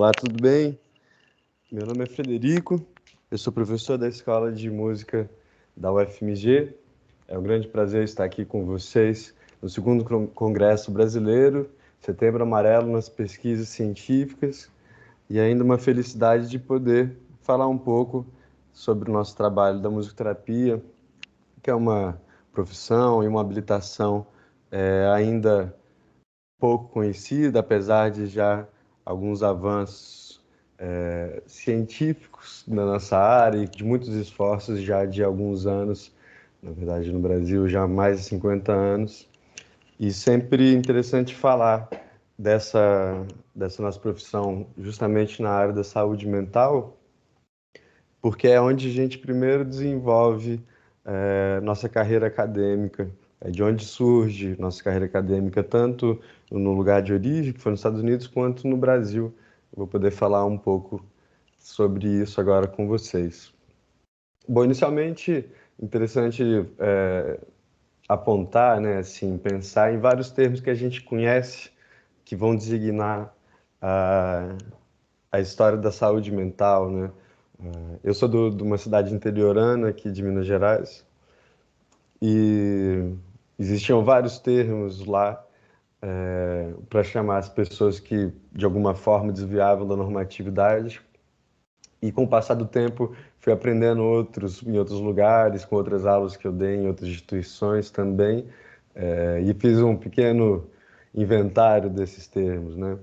Olá, tudo bem? Meu nome é Frederico, eu sou professor da Escola de Música da UFMG. É um grande prazer estar aqui com vocês no segundo Congresso Brasileiro, Setembro Amarelo nas Pesquisas Científicas, e ainda uma felicidade de poder falar um pouco sobre o nosso trabalho da musicoterapia, que é uma profissão e uma habilitação ainda pouco conhecida, apesar de já alguns avanços científicos na nossa área e de muitos esforços já de alguns anos, na verdade no Brasil já há mais de 50 anos. E sempre interessante falar dessa nossa profissão justamente na área da saúde mental, porque é onde a gente primeiro desenvolve nossa carreira acadêmica, é de onde surge nossa carreira acadêmica, tanto no lugar de origem, que foi nos Estados Unidos, quanto no Brasil. Eu vou poder falar um pouco sobre isso agora com vocês. Bom, inicialmente, interessante apontar, né, assim, pensar em vários termos que a gente conhece que vão designar a história da saúde mental, né? Eu sou de uma cidade interiorana aqui de Minas Gerais e existiam vários termos lá para chamar as pessoas que de alguma forma desviavam da normatividade. E com o passar do tempo, fui aprendendo outros em outros lugares, com outras aulas que eu dei em outras instituições também, e fiz um pequeno inventário desses termos, né?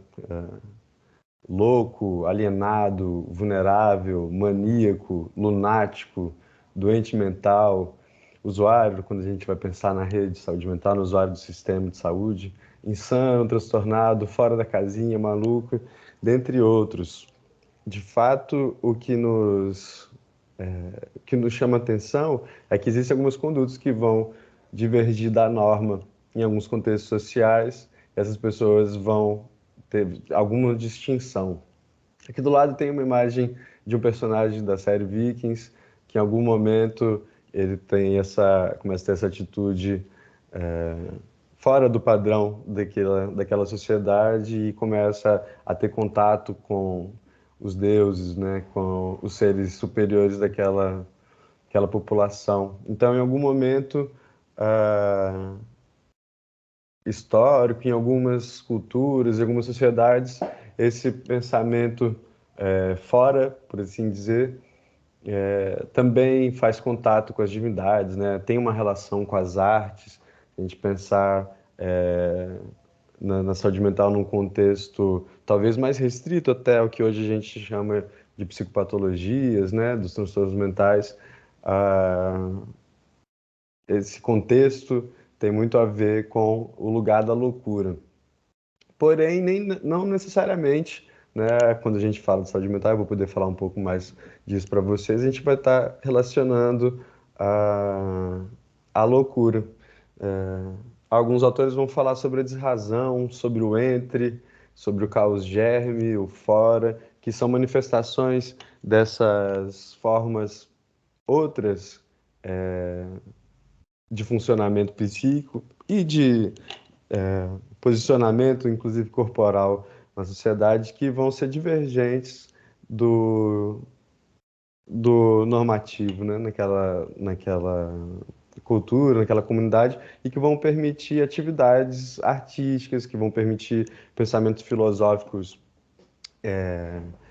Louco, alienado, vulnerável, maníaco, lunático, doente mental, usuário, quando a gente vai pensar na rede de saúde mental, no usuário do sistema de saúde, insano, transtornado, fora da casinha, maluco, dentre outros. De fato, o que nos chama atenção é que existem algumas condutas que vão divergir da norma em alguns contextos sociais, e essas pessoas vão ter alguma distinção. Aqui do lado tem uma imagem de um personagem da série Vikings, que em algum momento ele começa a ter essa atitude fora do padrão daquela sociedade e começa a ter contato com os deuses, né, com os seres superiores aquela população. Então, em algum momento histórico, em algumas culturas, em algumas sociedades, esse pensamento fora, por assim dizer, também faz contato com as divindades, né? Tem uma relação com as artes. A gente pensar na saúde mental num contexto talvez mais restrito até ao que hoje a gente chama de psicopatologias, né? Dos transtornos mentais. Ah, esse contexto tem muito a ver com o lugar da loucura. Porém, não necessariamente, né? Quando a gente fala de saúde mental, eu vou poder falar um pouco mais disso para vocês, a gente vai estar relacionando a loucura. É, alguns autores vão falar sobre a desrazão, sobre o entre, sobre o caos germe, o fora, que são manifestações dessas formas outras de funcionamento psíquico e de posicionamento, inclusive corporal, na sociedade, que vão ser divergentes do, do normativo, né? Naquela cultura, naquela comunidade, e que vão permitir atividades artísticas, que vão permitir pensamentos filosóficos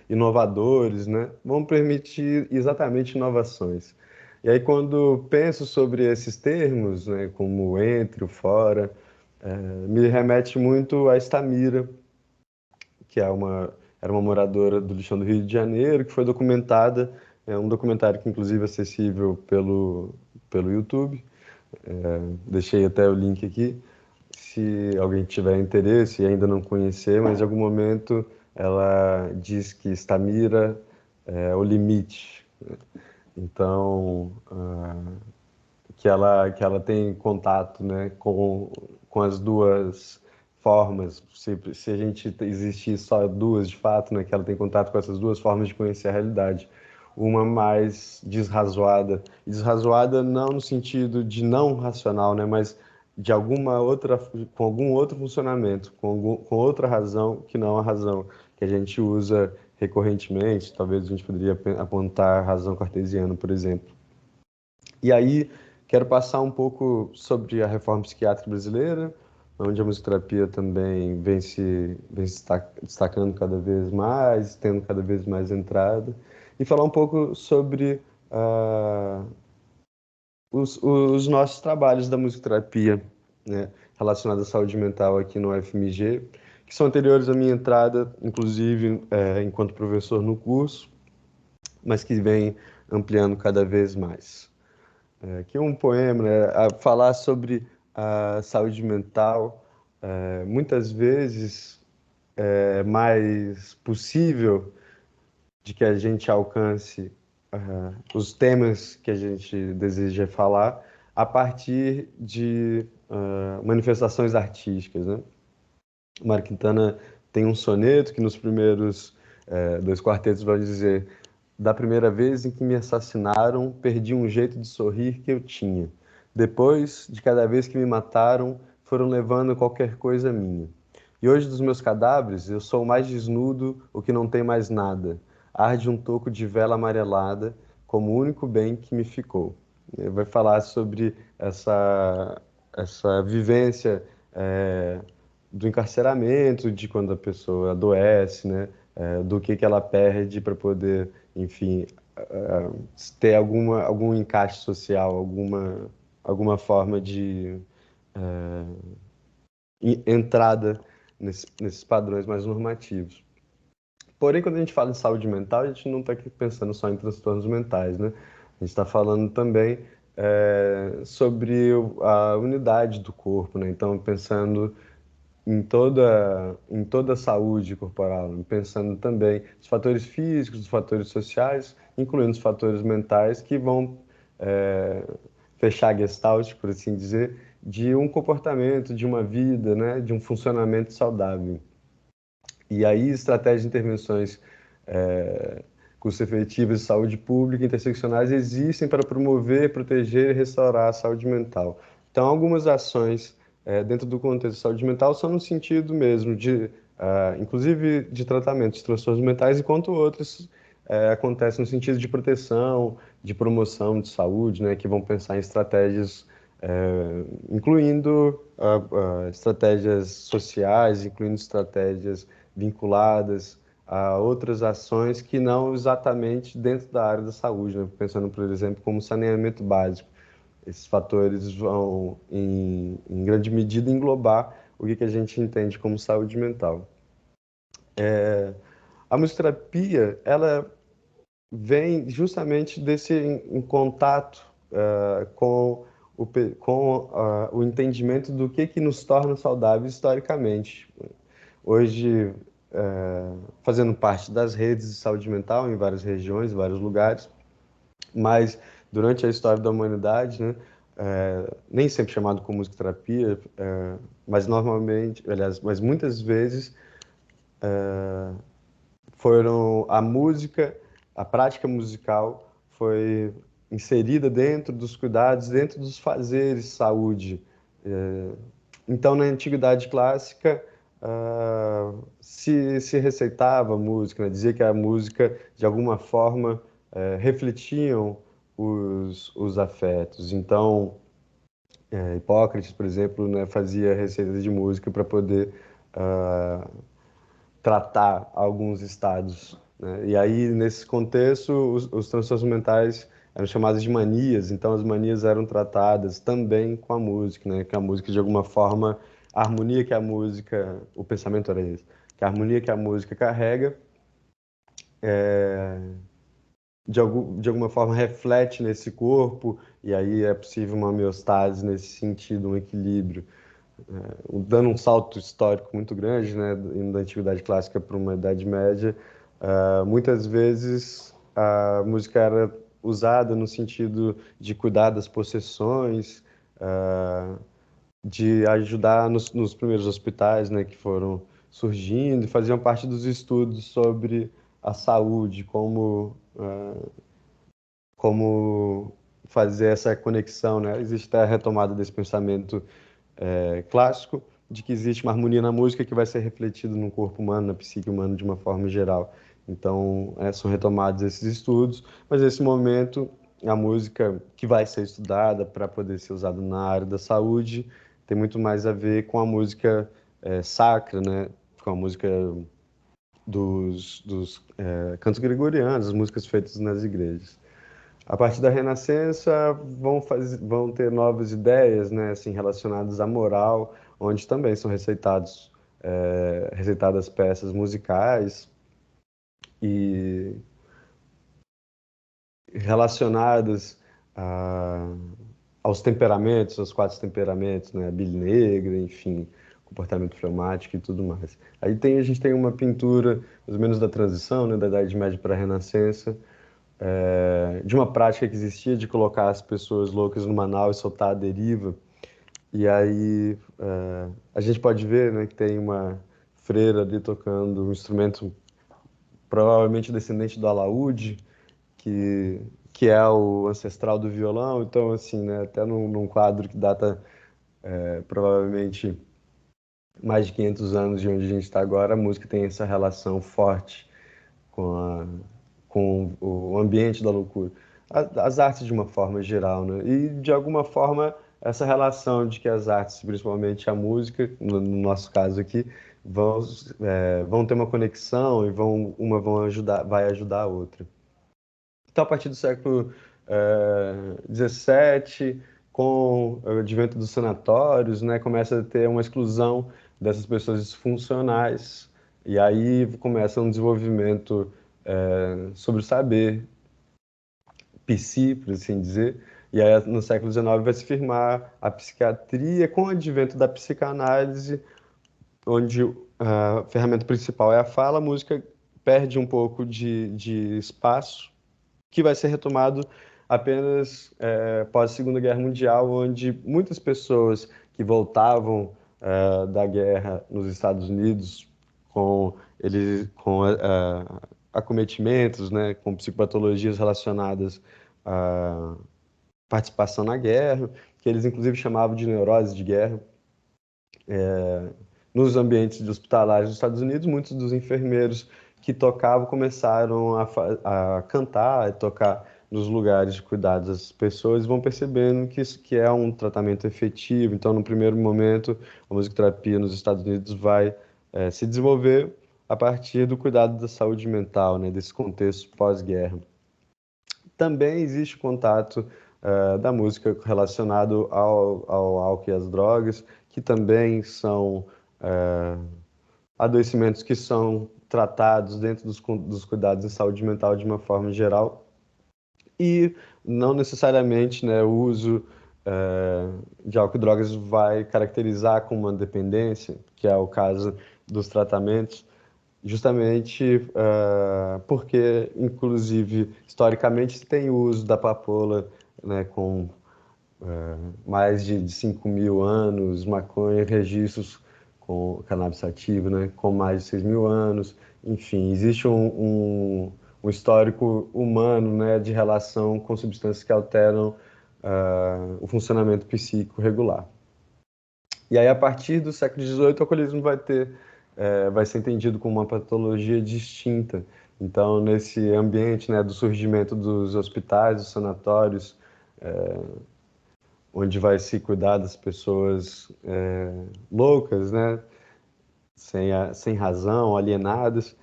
inovadores, né? Vão permitir exatamente inovações. E aí, quando penso sobre esses termos, né, como o entre, o fora, me remete muito a Estamira, que era uma moradora do lixão do Rio de Janeiro, que foi documentada, é um documentário que inclusive é acessível pelo YouTube. Deixei até o link aqui, se alguém tiver interesse e ainda não conhecer, mas em algum momento ela diz que Estamira é o limite. Então, que ela tem contato, né, com as duas formas. Se a gente existir só duas, de fato, né, que ela tem contato com essas duas formas de conhecer a realidade. Uma mais desrazoada. E desrazoada não no sentido de não racional, né, mas de alguma outra, com algum outro funcionamento, com outra razão que não a razão que a gente usa recorrentemente. Talvez a gente poderia apontar a razão cartesiana, por exemplo. E aí, quero passar um pouco sobre a reforma psiquiátrica brasileira, onde a musicoterapia também vem se destacando cada vez mais, tendo cada vez mais entrada, e falar um pouco sobre os nossos trabalhos da musicoterapia, né, relacionados à saúde mental aqui no UFMG, que são anteriores à minha entrada, inclusive enquanto professor no curso, mas que vem ampliando cada vez mais. Aqui é um poema, né, a falar sobre a saúde mental. Muitas vezes é mais possível de que a gente alcance os temas que a gente deseja falar a partir de manifestações artísticas, né? Mário Quintana tem um soneto que nos primeiros dois quartetos vai dizer: da primeira vez em que me assassinaram, perdi um jeito de sorrir que eu tinha. Depois, de cada vez que me mataram, foram levando qualquer coisa minha. E hoje dos meus cadáveres, eu sou o mais desnudo, o que não tem mais nada. Arde um toco de vela amarelada, como o único bem que me ficou. Ele vai falar sobre essa vivência do encarceramento, de quando a pessoa adoece, né? Do que ela perde para poder, enfim, ter algum encaixe social, alguma forma de entrada nesses padrões mais normativos. Porém, quando a gente fala em saúde mental, a gente não está aqui pensando só em transtornos mentais, né? A gente está falando também sobre a unidade do corpo, né? Então, pensando em toda a saúde corporal, né? Pensando também nos fatores físicos, nos fatores sociais, incluindo os fatores mentais que vão fechar a gestalt, por assim dizer, de um comportamento, de uma vida, né? De um funcionamento saudável. E aí, estratégias de intervenções custo-efetivas de saúde pública interseccionais existem para promover, proteger e restaurar a saúde mental. Então, algumas ações dentro do contexto de saúde mental são no sentido mesmo de, inclusive, de tratamento de transtornos mentais, enquanto outras acontecem no sentido de proteção, de promoção de saúde, né, que vão pensar em estratégias incluindo estratégias sociais, incluindo estratégias vinculadas a outras ações que não exatamente dentro da área da saúde, né? Pensando, por exemplo, como saneamento básico. Esses fatores vão, em grande medida, englobar o que a gente entende como saúde mental. A musicoterapia, ela vem justamente desse em contato com o entendimento do que nos torna saudáveis historicamente. Hoje, fazendo parte das redes de saúde mental em várias regiões, em vários lugares, mas durante a história da humanidade, né, nem sempre chamado como musicoterapia, mas normalmente, aliás, mas muitas vezes foram a música, a prática musical foi inserida dentro dos cuidados, dentro dos fazeres de saúde. Então, na antiguidade clássica, se receitava música, né? Dizia que a música, de alguma forma, refletiam os afetos. Então, Hipócrates, por exemplo, né, fazia receitas de música para poder tratar alguns estados, né? E aí, nesse contexto, os transtornos mentais eram chamados de manias, então as manias eram tratadas também com a música, né? Que a música, de alguma forma, a harmonia que a música, o pensamento era esse, que a harmonia que a música carrega, de alguma forma, reflete nesse corpo, e aí é possível uma homeostase nesse sentido, um equilíbrio. Dando um salto histórico muito grande, né, indo da Antiguidade Clássica para uma Idade Média, muitas vezes a música era usada no sentido de cuidar das possessões, de ajudar nos primeiros hospitais, né, que foram surgindo e faziam parte dos estudos sobre a saúde, como fazer essa conexão, né? Existe até a retomada desse pensamento clássico, de que existe uma harmonia na música que vai ser refletido no corpo humano, na psique humana de uma forma geral. Então, são retomados esses estudos, mas nesse momento a música que vai ser estudada para poder ser usada na área da saúde tem muito mais a ver com a música sacra, né? Com a música dos cantos gregorianos, as músicas feitas nas igrejas. A partir da Renascença vão ter novas ideias, né, assim, relacionadas à moral, onde também são receitadas peças musicais e relacionadas a, aos temperamentos, aos quatro temperamentos, né, a bile negra, enfim, comportamento fleumático e tudo mais. A gente tem uma pintura, mais ou menos da transição, né, da Idade Média para a Renascença, de uma prática que existia de colocar as pessoas loucas numa nau e soltar a deriva. E aí a gente pode ver, né, que tem uma freira ali tocando um instrumento provavelmente descendente do alaúde, que, que é o ancestral do violão. Então, assim, né, até num quadro que data provavelmente mais de 500 anos de onde a gente está agora, a música tem essa relação forte com, com o ambiente da loucura. As artes de uma forma geral, né? E de alguma forma essa relação de que as artes, principalmente a música, no nosso caso aqui, vão ter uma conexão e uma vai ajudar a outra. Então, a partir do século XVII, com o advento dos sanatórios, né, começa a ter uma exclusão dessas pessoas disfuncionais, e aí começa um desenvolvimento sobre o saber, psi, por assim dizer, e aí no século XIX vai se firmar a psiquiatria com o advento da psicanálise, onde a ferramenta principal é a fala, a música perde um pouco de espaço, que vai ser retomado apenas pós Segunda Guerra Mundial, onde muitas pessoas que voltavam da guerra nos Estados Unidos com acometimentos, né, com psicopatologias relacionadas à participação na guerra, que eles inclusive chamavam de neurose de guerra. Nos ambientes de hospitalares dos Estados Unidos, muitos dos enfermeiros que tocavam começaram a cantar e tocar nos lugares de cuidados das pessoas, vão percebendo que isso que é um tratamento efetivo. Então, no primeiro momento, a musicoterapia nos Estados Unidos vai se desenvolver a partir do cuidado da saúde mental, né, desse contexto pós-guerra. Também existe contato da música relacionado ao álcool e às drogas, que também são adoecimentos que são tratados dentro dos cuidados em saúde mental de uma forma geral, e não necessariamente, né, o uso de álcool e drogas vai caracterizar como uma dependência, que é o caso dos tratamentos, justamente porque, inclusive, historicamente, se tem o uso da papoula, né, com mais de 5 mil anos, maconha, registros com cannabis ativo, né, com mais de 6 mil anos. Enfim, existe um histórico humano, né, de relação com substâncias que alteram o funcionamento psíquico regular. E aí, a partir do século XVIII, o alcoolismo vai ser entendido como uma patologia distinta. Então, nesse ambiente, né, do surgimento dos hospitais, dos sanatórios, onde vai se cuidar das pessoas loucas, né, sem razão, alienadas,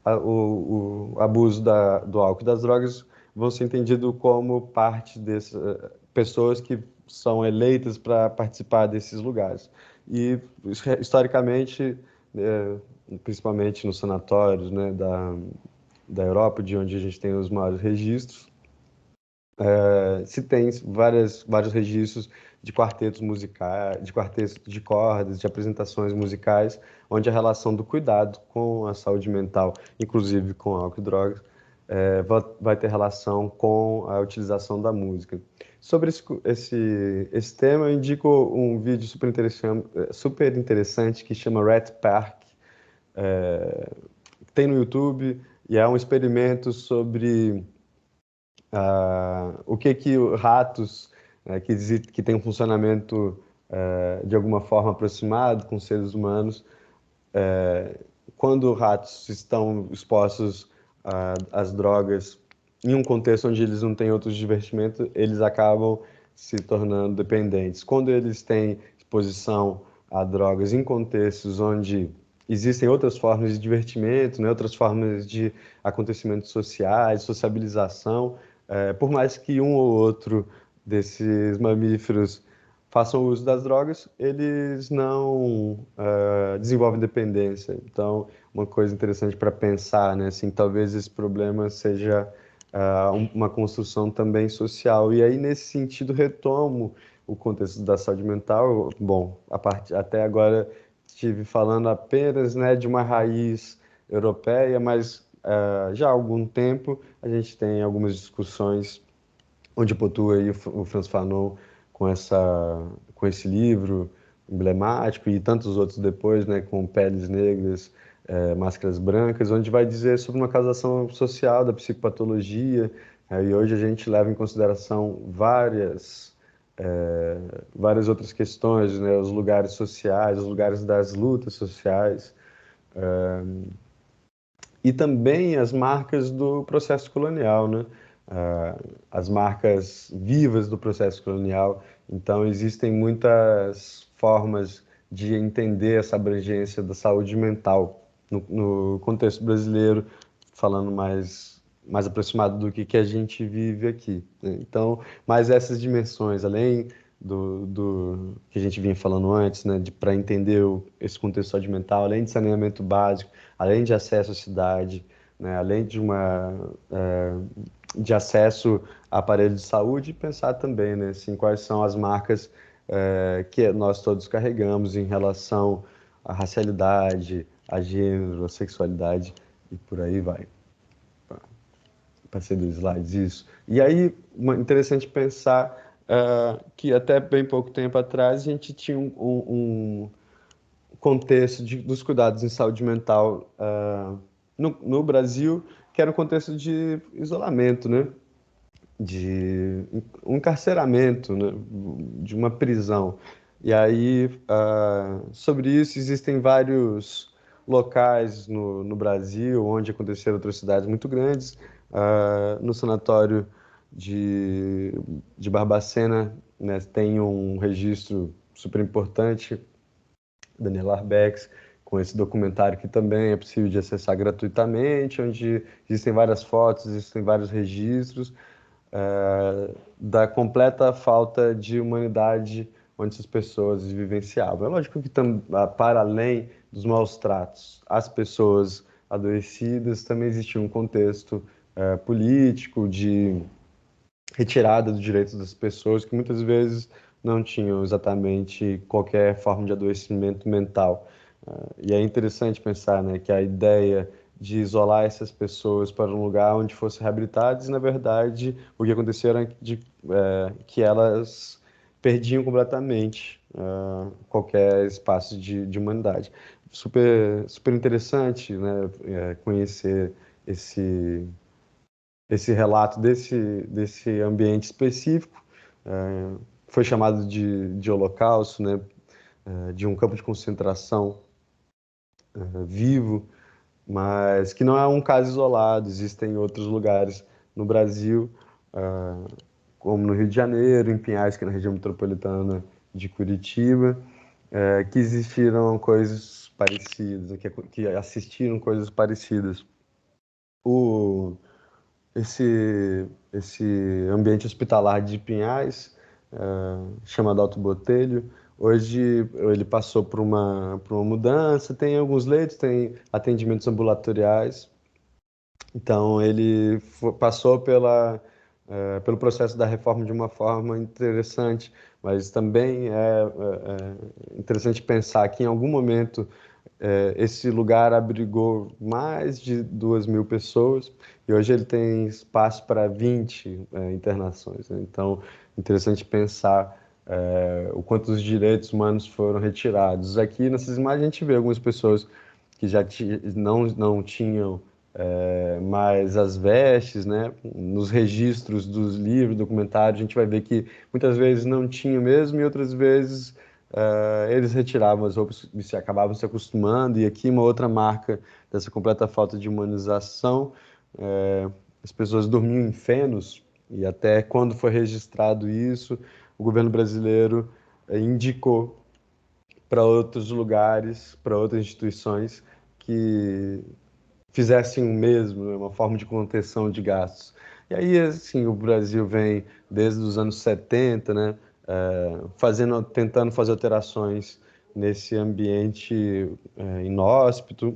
o abuso do álcool e das drogas vão ser entendido como parte dessas pessoas que são eleitas para participar desses lugares. E, historicamente, principalmente nos sanatórios, né, da Europa, de onde a gente tem os maiores registros, se tem vários registros de quartetos musicais, de quartetos de cordas, de apresentações musicais, onde a relação do cuidado com a saúde mental, inclusive com álcool e drogas, vai ter relação com a utilização da música. Sobre esse tema, eu indico um vídeo super interessante que chama Rat Park, que tem no YouTube, e é um experimento sobre o que ratos que têm um funcionamento de alguma forma aproximado com seres humanos, quando ratos estão expostos às drogas em um contexto onde eles não têm outros divertimentos, eles acabam se tornando dependentes. Quando eles têm exposição a drogas em contextos onde existem outras formas de divertimento, né, outras formas de acontecimentos sociais, sociabilização, por mais que um ou outro desses mamíferos façam uso das drogas, eles não desenvolvem dependência. Então, uma coisa interessante para pensar, né? Assim, talvez esse problema seja uma construção também social. E aí, nesse sentido, retomo o contexto da saúde mental. Bom, até agora estive falando apenas, né, de uma raiz europeia, mas já há algum tempo a gente tem algumas discussões onde pontua aí o Frantz Fanon com com esse livro emblemático e tantos outros depois, né, com Peles Negras, Máscaras Brancas, onde vai dizer sobre uma causação social da psicopatologia, e hoje a gente leva em consideração várias outras questões, né, os lugares sociais, os lugares das lutas sociais, e também as marcas do processo colonial, né? As marcas vivas do processo colonial. Então, existem muitas formas de entender essa abrangência da saúde mental no contexto brasileiro, falando mais aproximado do que a gente vive aqui, né? Então, mais essas dimensões, além do que a gente vinha falando antes, né, para entender esse contexto de saúde mental, além de saneamento básico, além de acesso à cidade, né, além de acesso a aparelho de saúde, pensar também, né, assim, quais são as marcas que nós todos carregamos em relação à racialidade, a gênero, a sexualidade e por aí vai. Passei dos slides, isso. E aí, interessante pensar que até bem pouco tempo atrás a gente tinha um contexto dos cuidados em saúde mental no Brasil, que era um contexto de isolamento, né? De um encarceramento, né? De uma prisão. E aí, sobre isso, existem vários locais no Brasil onde aconteceram atrocidades muito grandes. No sanatório de, de Barbacena, né, tem um registro super importante, Daniel Arbex, com esse documentário que também é possível de acessar gratuitamente, onde existem várias fotos, existem vários registros da completa falta de humanidade onde essas pessoas vivenciavam. É lógico que para além dos maus tratos às pessoas adoecidas, também existia um contexto político de retirada dos direitos das pessoas que muitas vezes não tinham exatamente qualquer forma de adoecimento mental. E é interessante pensar, né, que a ideia de isolar essas pessoas para um lugar onde fossem reabilitadas, e, na verdade, o que aconteceu era que elas perdiam completamente qualquer espaço de humanidade. Super, super interessante, né, conhecer esse esse relato desse ambiente específico, foi chamado de Holocausto, né, de um campo de concentração vivo, mas que não é um caso isolado, existem outros lugares no Brasil, como no Rio de Janeiro, em Pinhais, que é na região metropolitana de Curitiba, que existiram coisas parecidas, que assistiram coisas parecidas. O, esse ambiente hospitalar de Pinhais, chamado Alto Botelho. Hoje ele passou por uma mudança, tem alguns leitos, tem atendimentos ambulatoriais. Então ele passou pelo processo da reforma de uma forma interessante, mas também é interessante pensar que em algum momento esse lugar abrigou mais de 2.000 pessoas e hoje ele tem espaço para 20 internações, né? Então, interessante pensar o quanto os direitos humanos foram retirados. Aqui nessas imagens a gente vê algumas pessoas que não tinham mais as vestes, né? Nos registros dos livros, documentários, a gente vai ver que muitas vezes não tinha mesmo e outras vezes eles retiravam as roupas e acabavam se acostumando. E aqui uma outra marca dessa completa falta de humanização, as pessoas dormiam em fenos, e até quando foi registrado isso, o governo brasileiro indicou para outros lugares, para outras instituições que fizessem o mesmo, né, uma forma de contenção de gastos. E aí, assim, o Brasil vem desde os anos 70, né, tentando fazer alterações nesse ambiente inóspito,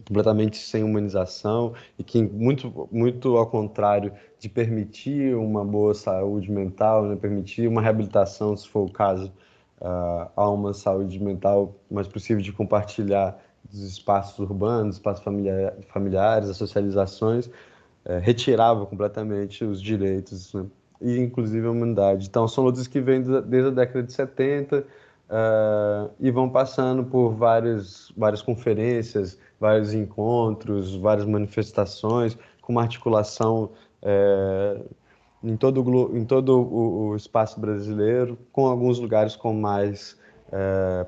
completamente sem humanização, e que muito, muito ao contrário de permitir uma boa saúde mental, né, permitir uma reabilitação, se for o caso, a uma saúde mental mais possível de compartilhar dos espaços urbanos, espaços familiares, as socializações, retirava completamente os direitos, né? E inclusive a humanidade. Então, são lutas que vêm desde a década de 70, e vão passando por várias conferências, vários encontros, várias manifestações, com uma articulação em todo o espaço brasileiro, com alguns lugares com mais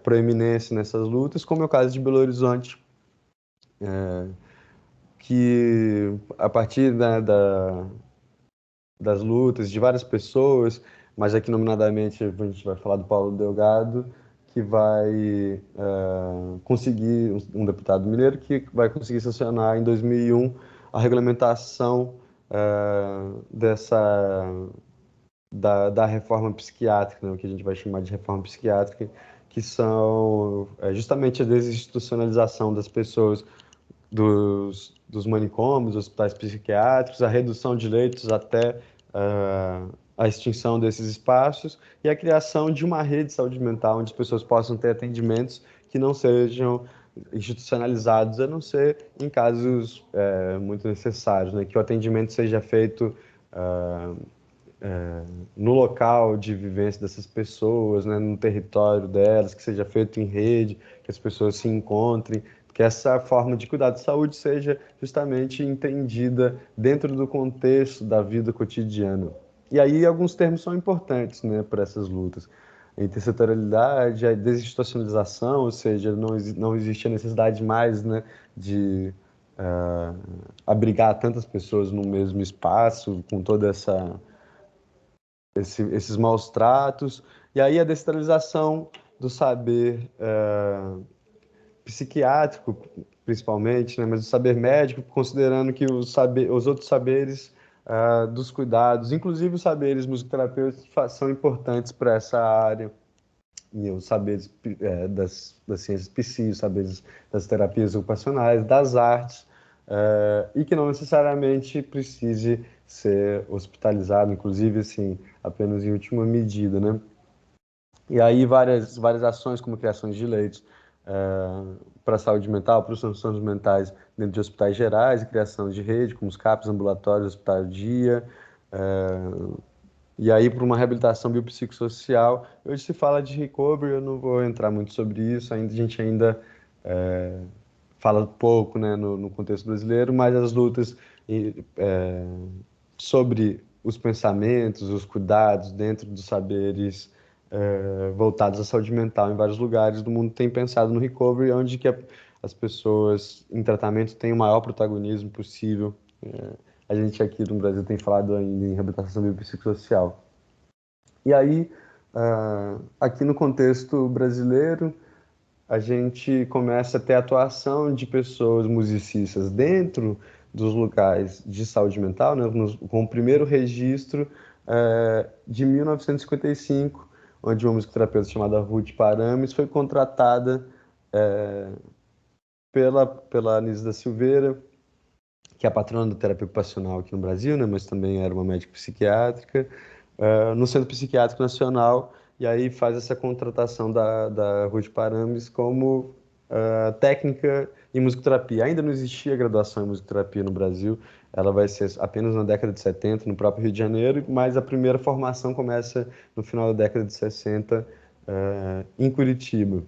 proeminência nessas lutas, como é o caso de Belo Horizonte, que a partir das lutas de várias pessoas, mas aqui nominadamente a gente vai falar do Paulo Delgado, que vai conseguir, um deputado mineiro, que vai conseguir sancionar em 2001 a regulamentação da reforma psiquiátrica, né, o que a gente vai chamar de reforma psiquiátrica, que são justamente a desinstitucionalização das pessoas dos manicômios, dos hospitais psiquiátricos, a redução de leitos até a extinção desses espaços e a criação de uma rede de saúde mental onde as pessoas possam ter atendimentos que não sejam institucionalizados, a não ser em casos muito necessários, né? Que o atendimento seja feito no local de vivência dessas pessoas, né? No território delas, que seja feito em rede, que as pessoas se encontrem, que essa forma de cuidar de saúde seja justamente entendida dentro do contexto da vida cotidiana. E aí alguns termos são importantes, né, para essas lutas. A intersetorialidade, a desinstitucionalização, ou seja, não existe a necessidade mais, né, de abrigar tantas pessoas no mesmo espaço, com toda esses maus tratos. E aí a descentralização do saber psiquiátrico, principalmente, né, mas o saber médico, considerando que os outros saberes dos cuidados, inclusive os saberes musicoterapêuticos, são importantes para essa área, e os saberes das ciências psi, os saberes das terapias ocupacionais, das artes, e que não necessariamente precise ser hospitalizado, inclusive, assim, apenas em última medida, né? E aí várias ações, como criações de leitos para a saúde mental, para os transtornos mentais dentro de hospitais gerais, e criação de rede, como os CAPs, ambulatórios, hospital-dia, e aí para uma reabilitação biopsicossocial. Hoje se fala de recovery, eu não vou entrar muito sobre isso, a gente ainda fala pouco, né, no contexto brasileiro, mas as lutas sobre os pensamentos, os cuidados dentro dos saberes voltados à saúde mental em vários lugares do mundo têm pensado no recovery, onde que as pessoas em tratamento têm o maior protagonismo possível. A gente aqui no Brasil tem falado ainda em reabilitação biopsicossocial. E aí, aqui no contexto brasileiro, a gente começa a ter atuação de pessoas musicistas dentro dos locais de saúde mental, né, com o primeiro registro de 1955, onde uma musicoterapeuta chamada Ruth Parames foi contratada pela Anísia da Silveira, que é a patrona da terapia ocupacional aqui no Brasil, né, mas também era uma médica psiquiátrica, no Centro Psiquiátrico Nacional, e aí faz essa contratação da Ruth Parames como técnica em musicoterapia. Ainda não existia graduação em musicoterapia no Brasil, ela vai ser apenas na década de 70, no próprio Rio de Janeiro, mas a primeira formação começa no final da década de 60, em Curitiba.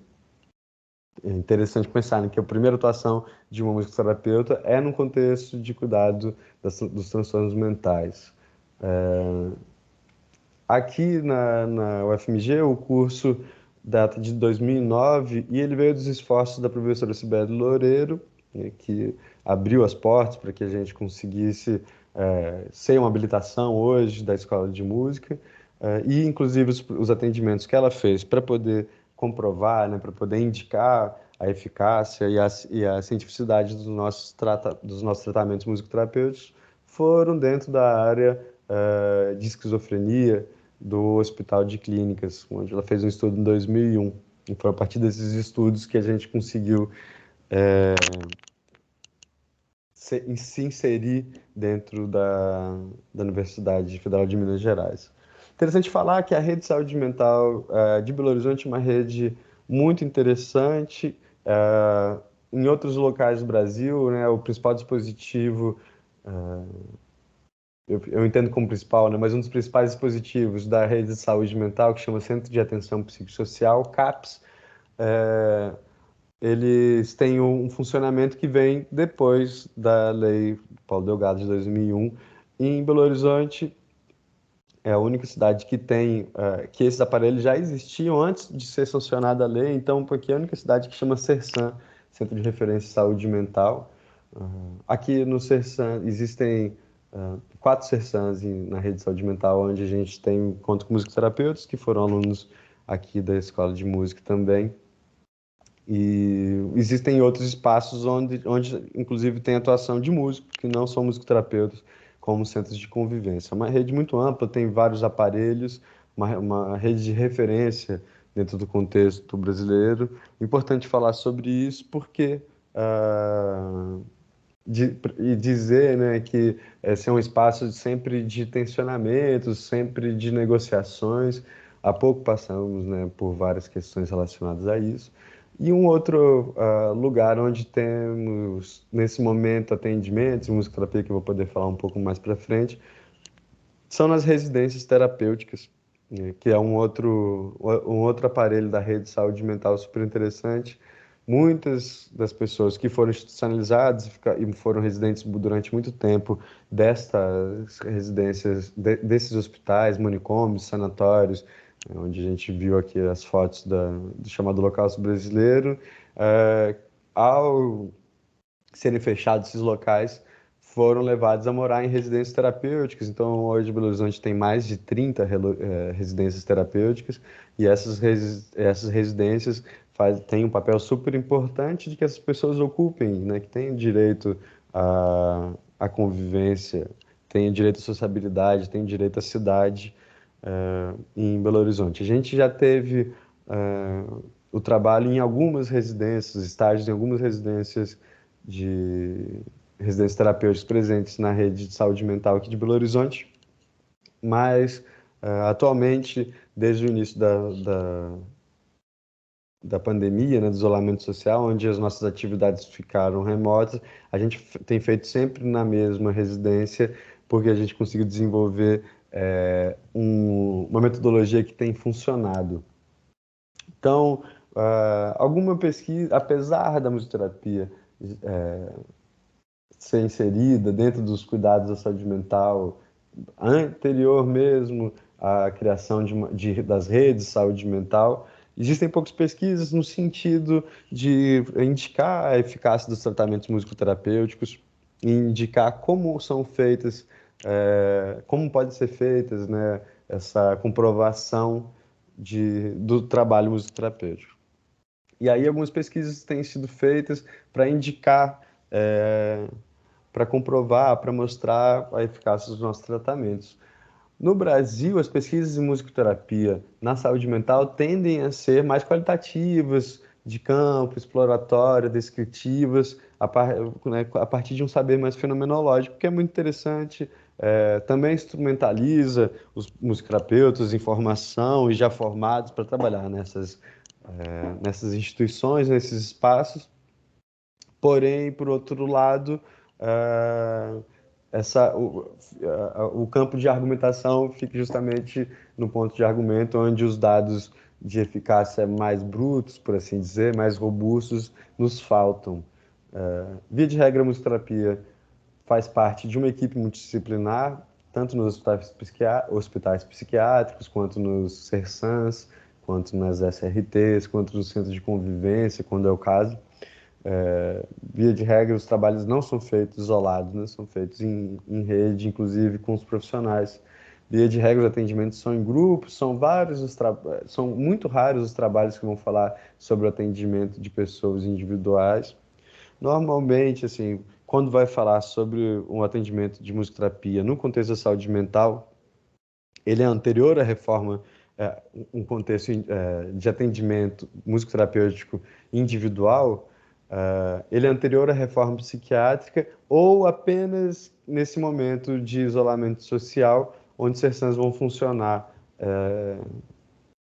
É interessante pensar, né, que a primeira atuação de uma musicoterapeuta é no contexto de cuidado dos transtornos mentais. Aqui na UFMG, o curso data de 2009, e ele veio dos esforços da professora Sibeli Loureiro, né, que abriu as portas para que a gente conseguisse ser uma habilitação hoje da Escola de Música, e inclusive os atendimentos que ela fez para poder comprovar, né, para poder indicar a eficácia e a cientificidade dos nossos tratamentos musicoterapêuticos foram dentro da área de esquizofrenia do Hospital de Clínicas, onde ela fez um estudo em 2001. E foi a partir desses estudos que a gente conseguiu se inserir dentro da Universidade Federal de Minas Gerais. Interessante falar que a rede de saúde mental de Belo Horizonte é uma rede muito interessante. Em outros locais do Brasil, né, o principal dispositivo, eu entendo como principal, né, mas um dos principais dispositivos da rede de saúde mental, que chama Centro de Atenção Psicossocial, CAPS, eles têm um funcionamento que vem depois da Lei Paulo Delgado de 2001. Em Belo Horizonte, é a única cidade que tem que esses aparelhos já existiam antes de ser sancionada a lei, então, porque é a única cidade que chama CERSAM, Centro de Referência em Saúde Mental. Aqui no CERSAM existem 4 CERSAMs na rede de saúde mental, onde a gente tem conta com musicoterapeutas que foram alunos aqui da Escola de Música também. E existem outros espaços onde inclusive, tem atuação de músicos que não são musicoterapeutas, como centros de convivência. É uma rede muito ampla, tem vários aparelhos, uma rede de referência dentro do contexto brasileiro. Importante falar sobre isso porque e dizer, né, que esse é um espaço sempre de tensionamentos, sempre de negociações. Há pouco passamos, né, por várias questões relacionadas a isso. E um outro lugar onde temos, nesse momento, atendimentos, musicoterapia, que eu vou poder falar um pouco mais para frente, são nas residências terapêuticas, né, que é um outro aparelho da rede de saúde mental super interessante. Muitas das pessoas que foram institucionalizadas e foram residentes durante muito tempo destas residências, desses hospitais, manicômios, sanatórios, onde a gente viu aqui as fotos do chamado Holocausto Brasileiro, ao serem fechados esses locais, foram levados a morar em residências terapêuticas. Então, hoje, Belo Horizonte tem mais de 30 residências terapêuticas, e essas residências têm um papel super importante de que essas pessoas ocupem, né, que tenham direito à convivência, tenham direito à sociabilidade, tenham direito à cidade em Belo Horizonte. A gente já teve o trabalho em algumas residências, estágios em algumas residências de residências terapêuticas presentes na rede de saúde mental aqui de Belo Horizonte, mas atualmente, desde o início da pandemia, né, do isolamento social, onde as nossas atividades ficaram remotas, a gente tem feito sempre na mesma residência, porque a gente conseguiu desenvolver uma metodologia que tem funcionado. Então, alguma pesquisa, apesar da musicoterapia ser inserida dentro dos cuidados da saúde mental, anterior mesmo à criação das redes de saúde mental, existem poucas pesquisas no sentido de indicar a eficácia dos tratamentos musicoterapêuticos, e indicar como são feitas, como pode ser feitas, né, essa comprovação do trabalho musicoterapêutico. E aí algumas pesquisas têm sido feitas para indicar, para comprovar, para mostrar a eficácia dos nossos tratamentos. No Brasil, as pesquisas em musicoterapia na saúde mental tendem a ser mais qualitativas, de campo, exploratórias, descritivas, né, a partir de um saber mais fenomenológico, que é muito interessante. Também instrumentaliza os musicoterapeutas em formação e já formados para trabalhar nessas instituições, nesses espaços. Porém, por outro lado, ah, o campo de argumentação fica justamente no ponto de argumento onde os dados de eficácia mais brutos, por assim dizer, mais robustos, nos faltam. Via de regra, a musicoterapia faz parte de uma equipe multidisciplinar, tanto nos hospitais psiquiátricos, quanto nos CERSAMs, quanto nas SRTs, quanto nos centros de convivência, quando é o caso. Via de regra, os trabalhos não são feitos isolados, né? São feitos em rede, inclusive com os profissionais. Via de regra, os atendimentos são em grupos, são muito raros os trabalhos que vão falar sobre o atendimento de pessoas individuais. Normalmente, assim, quando vai falar sobre um atendimento de musicoterapia no contexto da saúde mental, ele é anterior à reforma, um contexto de atendimento musicoterapêutico individual, ele é anterior à reforma psiquiátrica ou apenas nesse momento de isolamento social, onde as sessões vão funcionar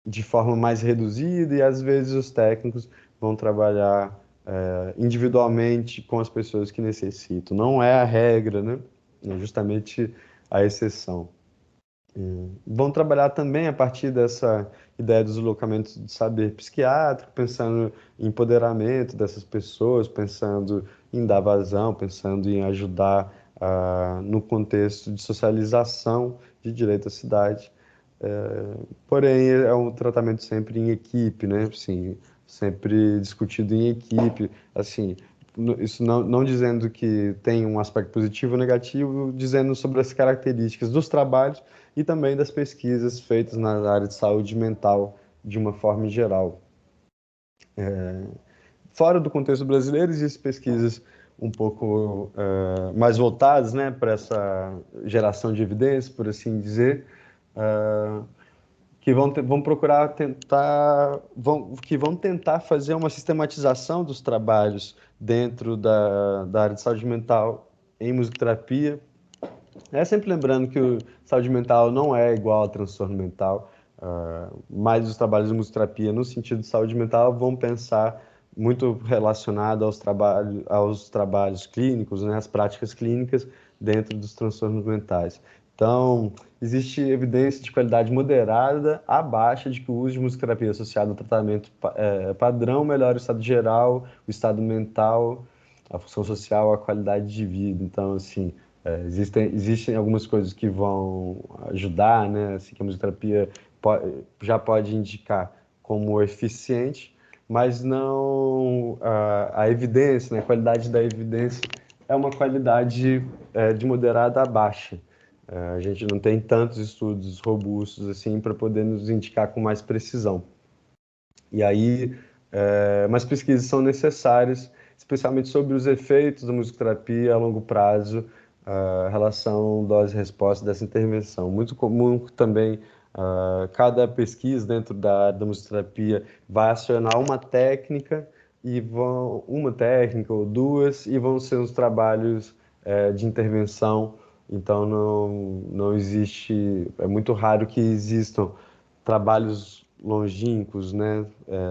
de forma mais reduzida e às vezes os técnicos vão trabalhar individualmente com as pessoas que necessitam. Não é a regra, né? É justamente a exceção. Vão trabalhar também a partir dessa ideia dos deslocamentos de saber psiquiátrico, pensando em empoderamento dessas pessoas, pensando em dar vazão, pensando em ajudar no contexto de socialização de direito à cidade. Porém, é um tratamento sempre em equipe, né? Assim, sempre discutido em equipe. Assim, isso não dizendo que tem um aspecto positivo ou negativo, dizendo sobre as características dos trabalhos e também das pesquisas feitas na área de saúde mental de uma forma geral. Fora do contexto brasileiro, existem pesquisas um pouco mais voltadas, né, para essa geração de evidências, por assim dizer, que vão procurar que vão tentar fazer uma sistematização dos trabalhos dentro da área de saúde mental em musicoterapia. Sempre lembrando que saúde mental não é igual a transtorno mental, mas os trabalhos de musicoterapia no sentido de saúde mental vão pensar muito relacionado aos trabalhos clínicos, né, às práticas clínicas dentro dos transtornos mentais. Então, existe evidência de qualidade moderada a baixa de que o uso de musicoterapia associado ao tratamento padrão melhora o estado geral, o estado mental, a função social, a qualidade de vida. Então, assim, existem algumas coisas que vão ajudar, né? Assim, que a musicoterapia já pode indicar como eficiente, mas não a evidência, né? A qualidade da evidência é uma qualidade de moderada a baixa. A gente não tem tantos estudos robustos assim para poder nos indicar com mais precisão. E aí, mas pesquisas são necessárias, especialmente sobre os efeitos da musicoterapia a longo prazo, a relação dose-resposta dessa intervenção. Muito comum também, cada pesquisa dentro da área da musicoterapia vai acionar uma técnica ou duas, e vão ser os trabalhos de intervenção. Então, não existe, é muito raro que existam trabalhos longínquos, né,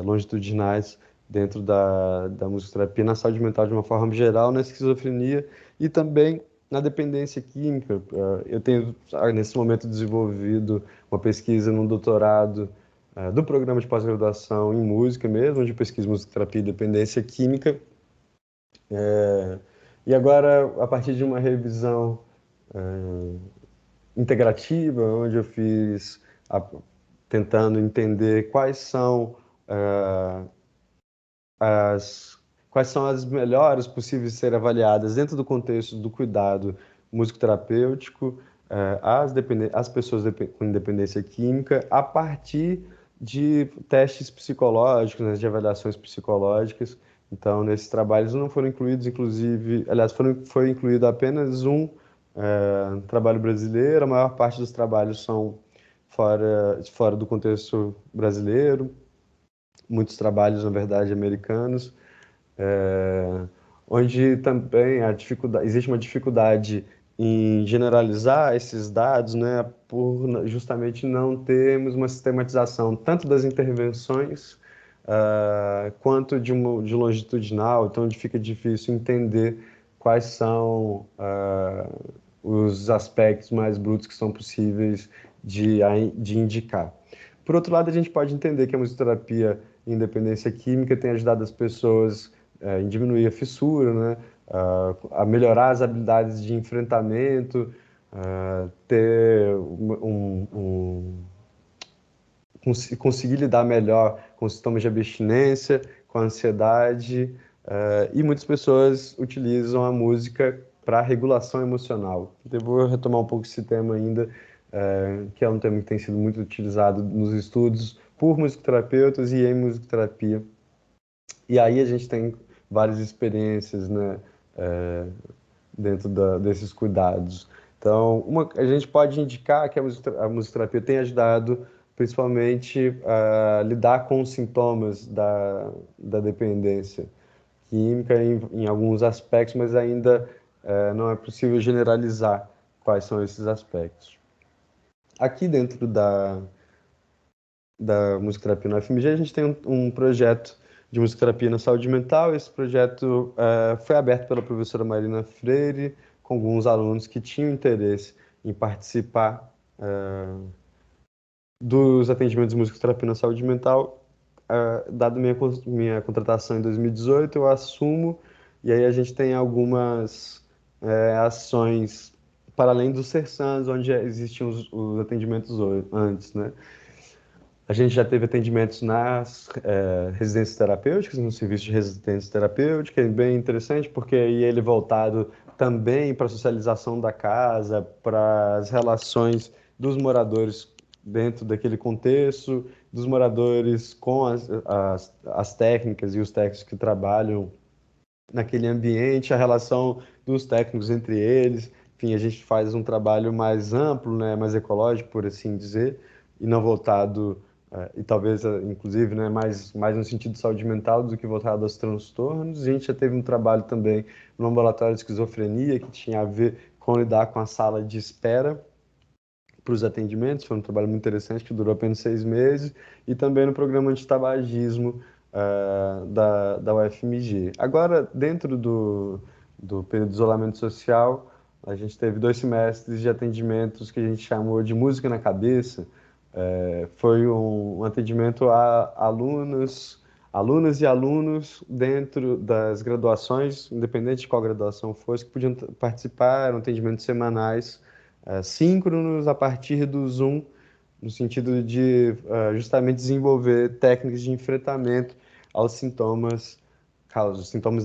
longitudinais dentro da musicoterapia na saúde mental de uma forma geral, na esquizofrenia e também na dependência química. Eu tenho, nesse momento, desenvolvido uma pesquisa no doutorado do programa de pós-graduação em música mesmo, onde eu pesquiso musicoterapia e dependência química. E agora, a partir de uma revisão integrativa, onde eu fiz tentando entender ah, as, quais são as melhores possíveis de ser avaliadas dentro do contexto do cuidado musicoterapêutico, as pessoas com independência química, a partir de testes psicológicos, né, de avaliações psicológicas. Então, nesses trabalhos não foram incluídos, inclusive, aliás, foi incluído apenas um trabalho brasileiro, a maior parte dos trabalhos são fora do contexto brasileiro, muitos trabalhos, na verdade, americanos, onde também existe uma dificuldade em generalizar esses dados, né, por justamente não termos uma sistematização tanto das intervenções quanto de longitudinal, então onde fica difícil entender quais são os aspectos mais brutos que são possíveis de indicar. Por outro lado, a gente pode entender que a musicoterapia em dependência química tem ajudado as pessoas em diminuir a fissura, né? A melhorar as habilidades de enfrentamento, ter conseguir lidar melhor com os sintomas de abstinência, com a ansiedade, e muitas pessoas utilizam a música para regulação emocional. Eu vou retomar um pouco esse tema ainda, que é um tema que tem sido muito utilizado nos estudos por musicoterapeutas e em musicoterapia. E aí a gente tem várias experiências, né, dentro desses cuidados. Então, a gente pode indicar que a musicoterapia tem ajudado principalmente a lidar com os sintomas da dependência química em alguns aspectos, mas ainda não é possível generalizar quais são esses aspectos. Aqui dentro da musicoterapia no FMG, a gente tem um projeto de musicoterapia na saúde mental. Esse projeto foi aberto pela professora Marina Freire, com alguns alunos que tinham interesse em participar dos atendimentos de musicoterapia na saúde mental. Dado minha contratação em 2018, eu assumo, e aí a gente tem algumas ações para além dos CERSANs, onde já existiam os atendimentos antes, né? A gente já teve atendimentos nas residências terapêuticas, no serviço de residência terapêutica, é bem interessante, porque aí ele é voltado também para a socialização da casa, para as relações dos moradores dentro daquele contexto, dos moradores com as técnicas e os técnicos que trabalham naquele ambiente, a relação dos técnicos entre eles. Enfim, a gente faz um trabalho mais amplo, né, mais ecológico, por assim dizer, e não voltado, e talvez, inclusive, né, mais no sentido de saúde mental do que voltado aos transtornos. A gente já teve um trabalho também no ambulatório de esquizofrenia, que tinha a ver com lidar com a sala de espera para os atendimentos. Foi um trabalho muito interessante que durou apenas 6 meses, e também no programa antitabagismo da UFMG. Agora, dentro do período de isolamento social, a gente teve 2 semestres de atendimentos que a gente chamou de música na cabeça. Foi um atendimento a alunas e alunos dentro das graduações, independente de qual graduação fosse, que podiam participar. Eram atendimentos semanais, síncronos a partir do Zoom, no sentido de justamente desenvolver técnicas de enfrentamento aos sintomas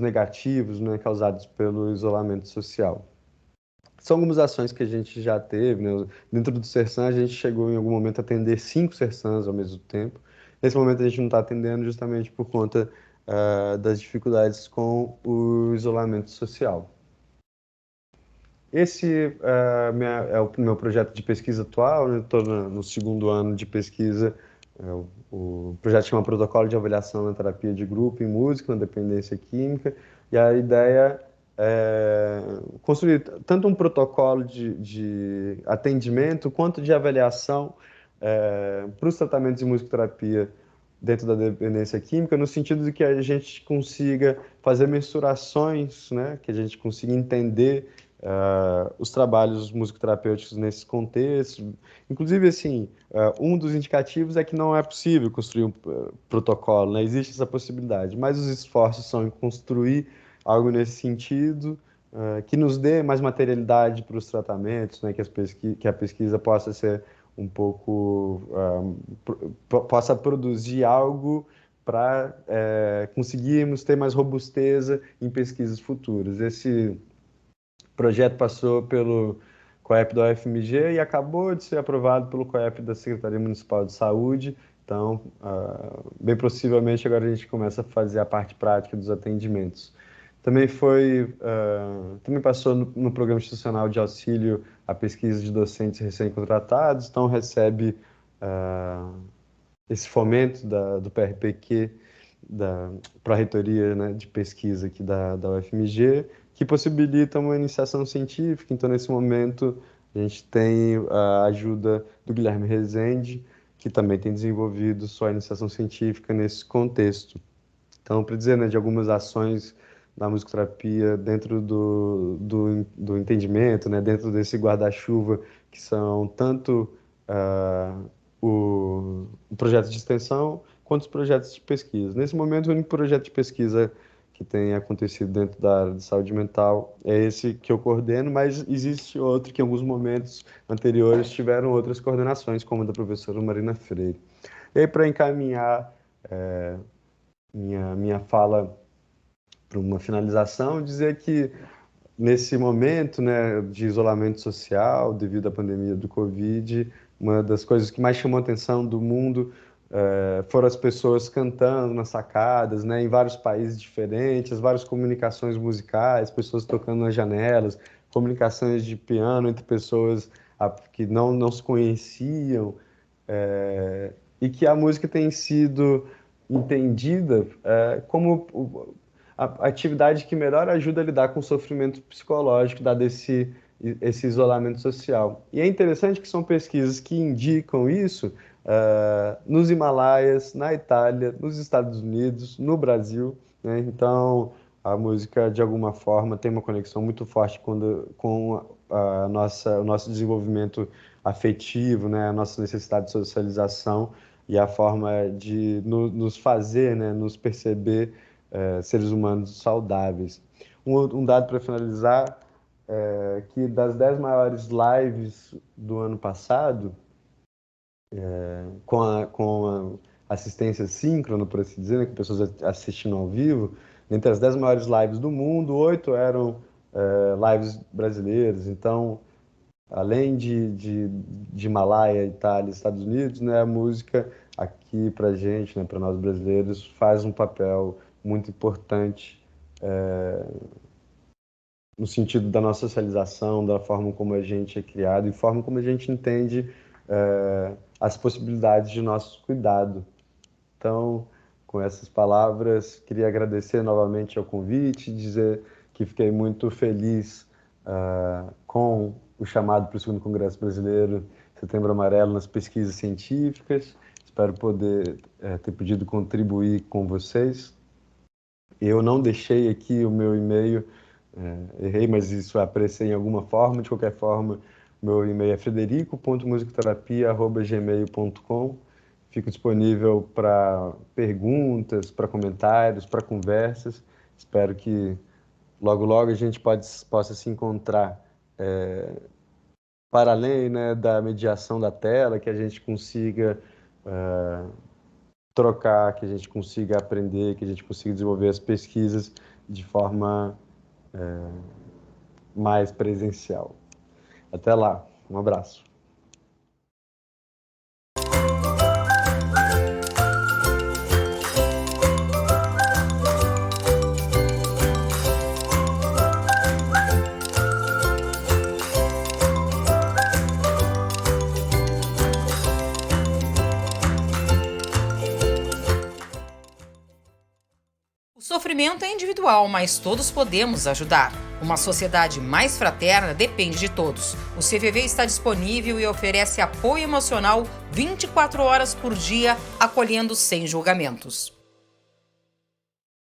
negativos, né, causados pelo isolamento social. São algumas ações que a gente já teve, né? Dentro do Sersan, a gente chegou em algum momento a atender 5 Sersans ao mesmo tempo. Nesse momento a gente não está atendendo justamente por conta das dificuldades com o isolamento social. Esse é o meu projeto de pesquisa atual, né? Estou no segundo ano de pesquisa. O projeto chama Protocolo de Avaliação na Terapia de Grupo em Música, na Dependência Química, e a ideia é construir tanto um protocolo de atendimento quanto de avaliação para os tratamentos de musicoterapia dentro da dependência química, no sentido de que a gente consiga fazer mensurações, né? Que a gente consiga entender os trabalhos musicoterapêuticos nesse contexto. Inclusive, assim, um dos indicativos é que não é possível construir um protocolo, né? Existe essa possibilidade, mas os esforços são em construir algo nesse sentido, que nos dê mais materialidade para os tratamentos, né? Que a pesquisa possa ser um pouco, possa produzir algo para conseguirmos ter mais robusteza em pesquisas futuras. Esse o projeto passou pelo COEP da UFMG e acabou de ser aprovado pelo COEP da Secretaria Municipal de Saúde. Então, bem possivelmente, agora a gente começa a fazer a parte prática dos atendimentos. Também passou no Programa Institucional de Auxílio à Pesquisa de Docentes Recém-Contratados, então recebe esse fomento do PRPQ, da Pró-Reitoria, né, de Pesquisa aqui da UFMG, que possibilita uma iniciação científica. Então, nesse momento, a gente tem a ajuda do Guilherme Rezende, que também tem desenvolvido sua iniciação científica nesse contexto. Então, para dizer, né, de algumas ações da musicoterapia dentro do entendimento, né, dentro desse guarda-chuva, que são tanto o projeto de extensão quanto os projetos de pesquisa. Nesse momento, o único projeto de pesquisa que tem acontecido dentro da área de saúde mental. É esse que eu coordeno, mas existe outro que em alguns momentos anteriores tiveram outras coordenações, como a da professora Marina Freire. E aí, para encaminhar minha fala para uma finalização, dizer que nesse momento, né, de isolamento social devido à pandemia do Covid, uma das coisas que mais chamou a atenção do mundo foram as pessoas cantando nas sacadas, né, em vários países diferentes, as várias comunicações musicais, pessoas tocando nas janelas, comunicações de piano entre pessoas que não se conheciam, e que a música tem sido entendida como a atividade que melhor ajuda a lidar com o sofrimento psicológico, dado esse isolamento social. E é interessante que são pesquisas que indicam isso nos Himalaias, na Itália, nos Estados Unidos, no Brasil, né? Então, a música, de alguma forma, tem uma conexão muito forte com o nosso desenvolvimento afetivo, né? A nossa necessidade de socialização e a forma de nos fazer, né? Nos perceber seres humanos saudáveis. Um dado para finalizar é que das 10 maiores lives do ano passado, com a assistência síncrona, por assim dizer, né, com pessoas assistindo ao vivo, entre as 10 maiores lives do mundo, 8 eram lives brasileiras. Então, além de Himalaia, Itália, Estados Unidos, né, a música aqui para gente, né, para nós brasileiros, faz um papel muito importante no sentido da nossa socialização, da forma como a gente é criado e forma como a gente entende as possibilidades de nosso cuidado. Então, com essas palavras, queria agradecer novamente ao convite, dizer que fiquei muito feliz com o chamado para o segundo Congresso Brasileiro Setembro Amarelo nas pesquisas científicas. Espero poder ter podido contribuir com vocês. Eu não deixei aqui o meu e-mail, errei, mas isso apreciei em alguma forma. De qualquer forma, meu e-mail é frederico.musicoterapia@gmail.com. Fico disponível para perguntas, para comentários, para conversas. Espero que logo, logo a gente possa se encontrar para além, né, da mediação da tela, que a gente consiga trocar, que a gente consiga aprender, que a gente consiga desenvolver as pesquisas de forma mais presencial. Até lá, um abraço. O sofrimento é individual, mas todos podemos ajudar. Uma sociedade mais fraterna depende de todos. O CVV está disponível e oferece apoio emocional 24 horas por dia, acolhendo sem julgamentos.